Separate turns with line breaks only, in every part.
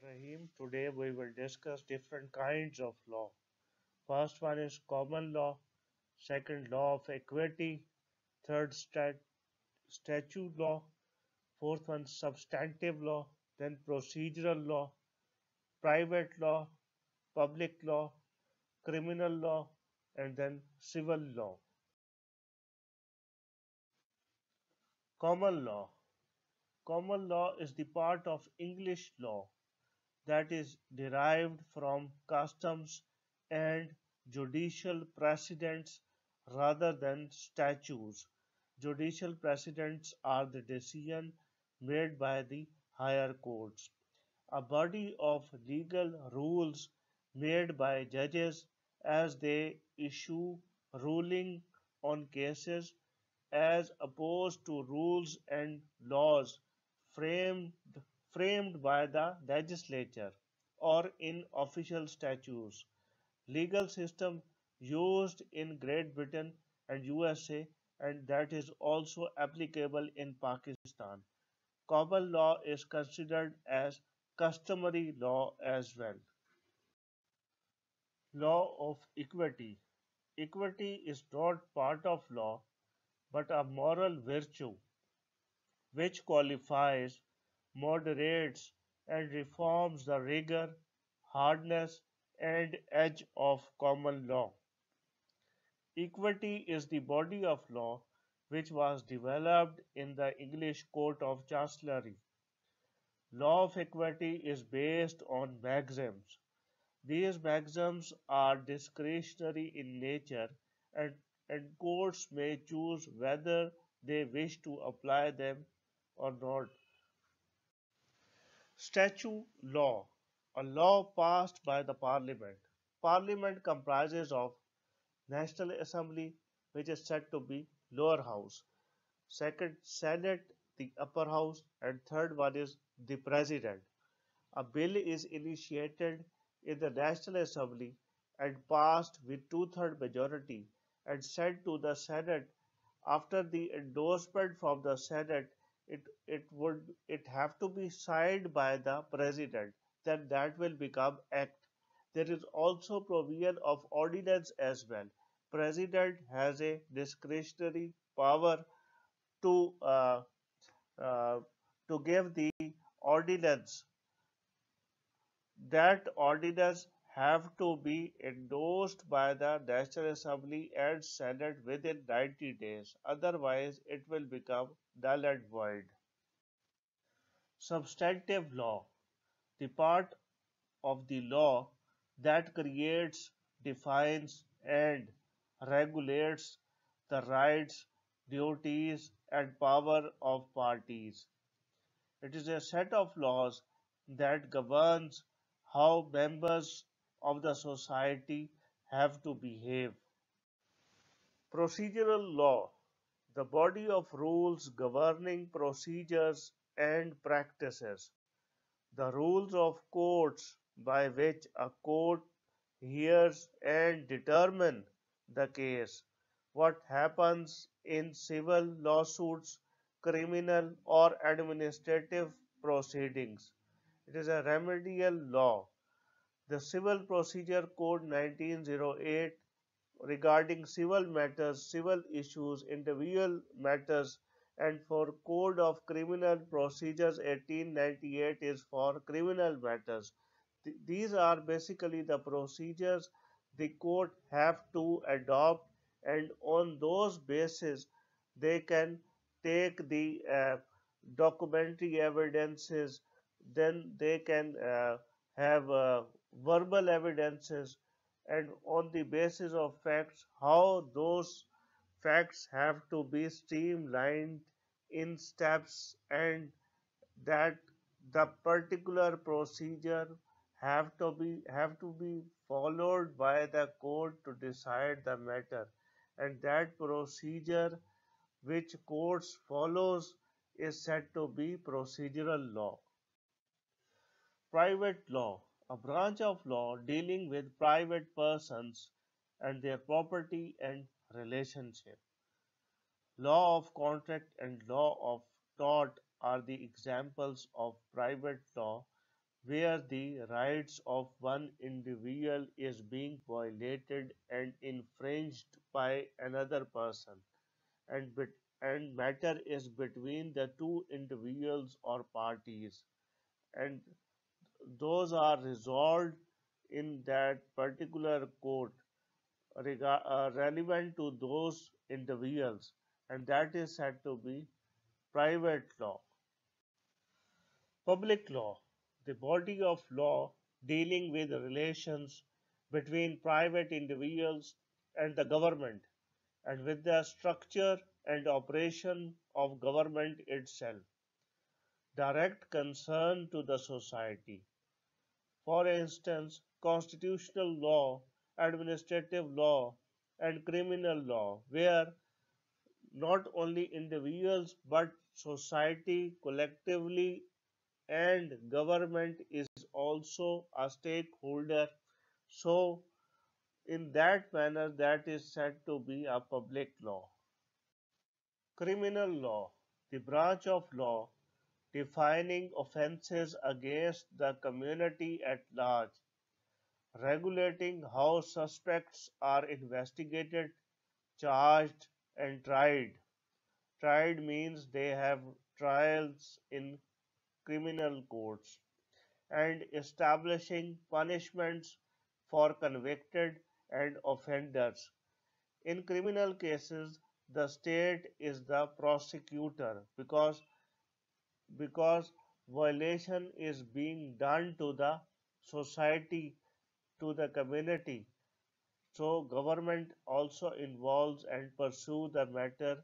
Rahim. Today we will discuss different kinds of law. First one is common law, second law of equity, third statute law, fourth one substantive law, then procedural law, private law, public law, criminal law, and then civil law. Common law. Common law is the part of English law that is derived from customs and judicial precedents rather than statutes. Judicial precedents are the decision made by the higher courts, a body of legal rules made by judges as they issue ruling on cases as opposed to rules and laws framed framed by the legislature or in official statutes. Legal system used in Great Britain and USA, and that is also applicable in Pakistan. Common law is considered as customary law as well. Law of equity. Equity is not part of law but a moral virtue which qualifies, moderates, and reforms the rigor, hardness, and edge of common law. Equity is the body of law which was developed in the English Court of Chancellery. Law of equity is based on maxims. These maxims are discretionary in nature and, and courts may choose whether they wish to apply them or not. Statute law, a law passed by the Parliament. Parliament comprises of National Assembly, which is said to be lower house, second Senate, the upper house, and third one is the President. A bill is initiated in the National Assembly and passed with two-third majority and sent to the Senate. After the endorsement from the Senate, it have to be signed by the President. Then that will become act. There is also provision of ordinance as well. President has a discretionary power to uh, uh, to give the ordinance. That ordinance have to be endorsed by the National Assembly and Senate within 90 days. Otherwise, it will become null and void. Substantive law, the part of the law that creates, defines, and regulates the rights, duties, and power of parties. It is a set of laws that governs how members of the society have to behave. Procedural law, the body of rules governing procedures and practices. The rules of courts by which a court hears and determines the case. What happens in civil lawsuits, criminal or administrative proceedings. It is a remedial law. The Civil Procedure Code 1908 regarding civil matters, civil issues, individual matters, and for Code of Criminal Procedures 1898 is for criminal matters. These are basically the procedures the court have to adopt, and on those basis they can take the documentary evidences, then they can have verbal evidences, and on the basis of facts how those facts have to be streamlined in steps, and that the particular procedure have to be followed by the court to decide the matter, and that procedure which courts follows is said to be procedural law. Private law, a branch of law dealing with private persons and their property and relationship. Law of contract and law of tort are the examples of private law. where the rights of one individual is being violated and infringed by another person, and matter is between the two individuals or parties, and those are resolved in that particular court relevant to those individuals, and that is said to be private law. Public law, the body of law dealing with the relations between private individuals and the government, and with the structure and operation of government itself, direct concern to the society. For instance, constitutional law, administrative law, and criminal law, where not only individuals but society collectively and government is also a stakeholder. So, in that manner, that is said to be a public law. Criminal law, the branch of law defining offences against the community at large, regulating how suspects are investigated, charged, and tried. Tried means they have trials in criminal courts, and establishing punishments for convicted and offenders. In criminal cases, the state is the prosecutor because violation is being done to the society, to the community. So government also involves and pursue the matter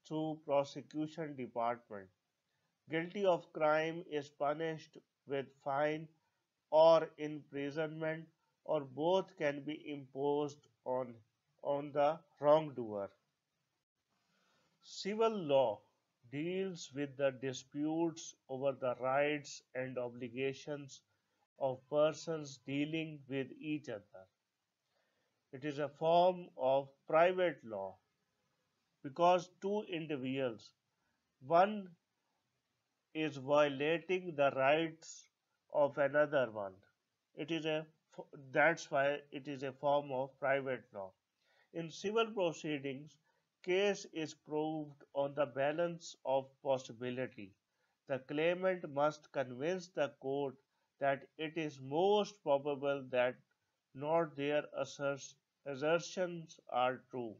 through prosecution department. Guilty of crime is punished with fine or imprisonment, or both can be imposed on the wrongdoer. Civil law deals with the disputes over the rights and obligations of persons dealing with each other. It is a form of private law because two individuals, one is violating the rights of another one. It is a That's why it is a form of private law. In civil proceedings, case is proved on the balance of possibility. The claimant must convince the court that it is most probable that not their assertions are true.